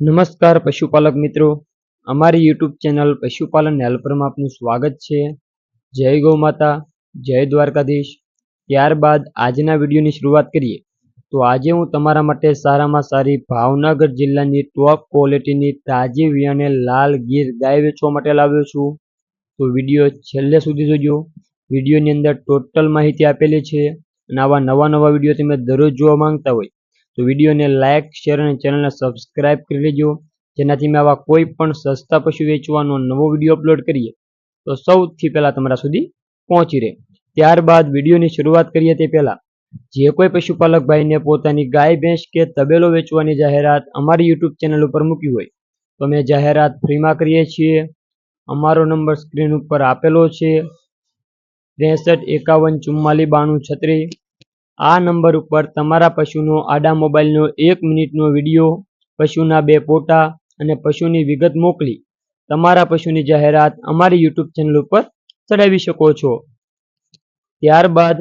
નમસ્કાર પશુપાલક મિત્રો, અમારી યુટ્યુબ ચેનલ પશુપાલન હેલ્પરમાં આપનું સ્વાગત છે। જય ગૌ માતા, જય દ્વારકાધીશ। ત્યારબાદ આજના વિડીયોની શરૂઆત કરીએ તો આજે હું તમારા માટે સારામાં સારી ભાવનગર જિલ્લાની ટોપ ક્વોલિટીની તાજી વિયાને લાલ ગીર ગાય વેચવા માટે લાવ્યો છું। તો વિડીયો છેલ્લે સુધી જોજો। વિડીયોની અંદર ટોટલ માહિતી આપેલી છે અને આવા નવા વિડીયો તમે દરરોજ જોવા માંગતા હોય તો વિડીયોને લાઇક, શેર અને ચેનલને સબસ્ક્રાઇબ કરી લેજો, જેનાથી મેં આવા કોઈ પણ સસ્તા પશુ વેચવાનો નવો વિડીયો અપલોડ કરીએ તો સૌથી પહેલા તમારા સુધી પહોંચી રહે। ત્યારબાદ વિડીયોની શરૂઆત કરીએ તે પહેલા જે કોઈ પશુપાલક ભાઈને પોતાની ગાય, ભેંસ કે તબેલો વેચવાની જાહેરાત અમારી યુટ્યુબ ચેનલ ઉપર મૂકી હોય તો અમે જાહેરાત ફ્રીમાં કરીએ છીએ। અમારો નંબર સ્ક્રીન ઉપર આપેલો છે 6351449236। આ નંબર ઉપર તમારા પશુનો આડા મોબાઈલનો 1 મિનિટનો વિડીયો, પશુના 2 ફોટા અને પશુની વિગત મોકલી તમારા પશુની જાહેરાત અમારી યુટ્યુબ ચેનલ ઉપર ચડાવી શકો છો। ત્યારબાદ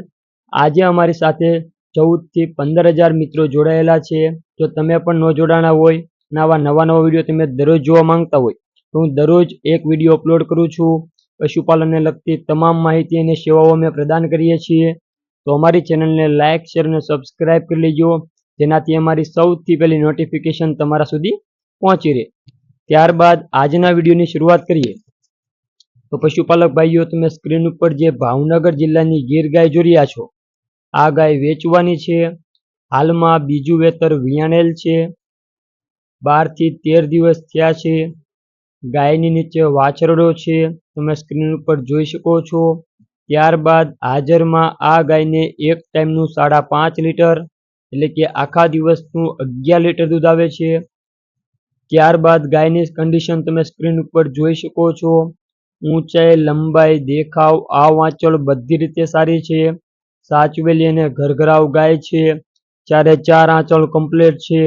આજે અમારી સાથે 14 થી 15,000 મિત્રો જોડાયેલા છે। જો તમે પણ ન જોડાણા હોય અને આવા નવા વિડીયો તમે દરરોજ જોવા માંગતા હોય તો હું દરરોજ એક વિડીયો અપલોડ કરું છું। પશુપાલનને લગતી તમામ માહિતી અને સેવાઓ અમે પ્રદાન કરીએ છીએ। તો અમારી ચેનલને લાઇક, શેર અને સબસ્ક્રાઇબ કરી લેજો, જેનાથી અમારી સૌથી પહેલી નોટિફિકેશન તમારા સુધી પહોંચી રહે। ત્યારબાદ આજના વિડીયોની શરૂઆત કરીએ તો પશુપાલક ભાઈઓ, તમે સ્ક્રીન ઉપર જે ભાવનગર જિલ્લાની ગીર ગાય જોઈ રહ્યા છો, આ ગાય વેચવાની છે। હાલમાં બીજું વેતર વિયાણેલ છે, 12 થી 13 દિવસ થયા છે। ગાયની નીચે વાછરડો છે, તમે સ્ક્રીન ઉપર જોઈ શકો છો। ત્યારબાદ હાજરમાં આ ગાયને એક ટાઈમનું 5.5 લીટર એટલે કે આખા દિવસનું 11 લીટર દૂધ આવે છે। ત્યારબાદ ગાયની કન્ડિશન તમે સ્ક્રીન ઉપર જોઈ શકો છો। ઊંચાઈ, લંબાઈ, દેખાવ, આ વાંચળ બધી રીતે સારી છે। સાચવેલી અને ઘરઘરાવ ગાય છે। 4 આંચળ કમ્પ્લીટ છે।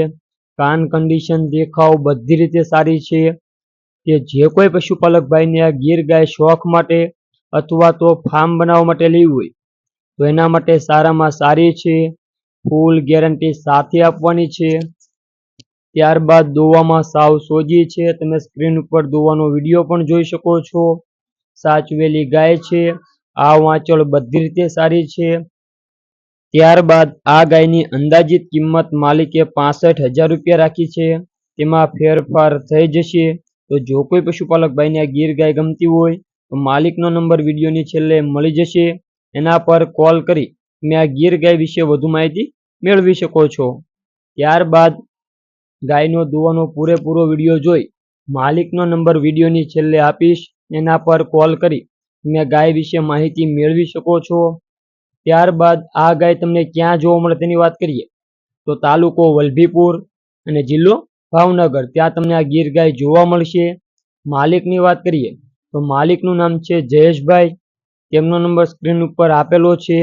કાન કન્ડિશન, દેખાવ બધી રીતે સારી છે। કે જે કોઈ પશુપાલક ભાઈને આ ગીર ગાય શોખ માટે અથવા તો ફાર્મ બનાવવા માટે લેવી હોય તો એના માટે સારામાં સારી છે। ફૂલ ગેરંટી સાથે આપવાની છે। ત્યારબાદ દોવામાં સાવ સોજી છે, તમે સ્ક્રીન ઉપર દોવાનો વિડીયો પણ જોઈ શકો છો। સાચવેલી ગાય છે, આ વાંચળ બધી રીતે સારી છે। ત્યારબાદ આ ગાયની અંદાજિત કિંમત માલિકે 65,000 રૂપિયા રાખી છે, તેમાં ફેરફાર થઈ જશે। તો જો કોઈ પશુપાલક ભાઈને આ ગીર ગાય ગમતી હોય તો માલિકનો નંબર વિડીયોની છેલ્લે મળી જશે, એના પર કોલ કરી તમે આ ગીર ગાય વિશે વધુ માહિતી મેળવી શકો છો। ત્યારબાદ ગાયનો દોવાનો પૂરેપૂરો વિડીયો જોઈ માલિકનો નંબર વિડીયોની છેલ્લે આપીશ, એના પર કોલ કરી તમે ગાય વિશે માહિતી મેળવી શકો છો। ત્યારબાદ આ ગાય તમને ક્યાં જોવા મળે તેની વાત કરીએ તો તાલુકો વલભીપુર અને જિલ્લો ભાવનગર, ત્યાં તમને આ ગીર ગાય જોવા મળશે। માલિકની વાત કરીએ તો માલિકનું નામ છે જયેશભાઈ, તેમનો નંબર સ્ક્રીન ઉપર આપેલો છે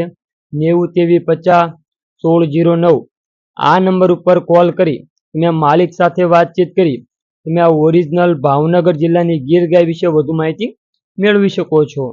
9023501609। આ નંબર ઉપર કોલ કરી તમે માલિક સાથે વાતચીત કરી તમે આ ઓરિજિનલ ભાવનગર જિલ્લાની ગીર ગાય વિશે વધુ માહિતી મેળવી શકો છો।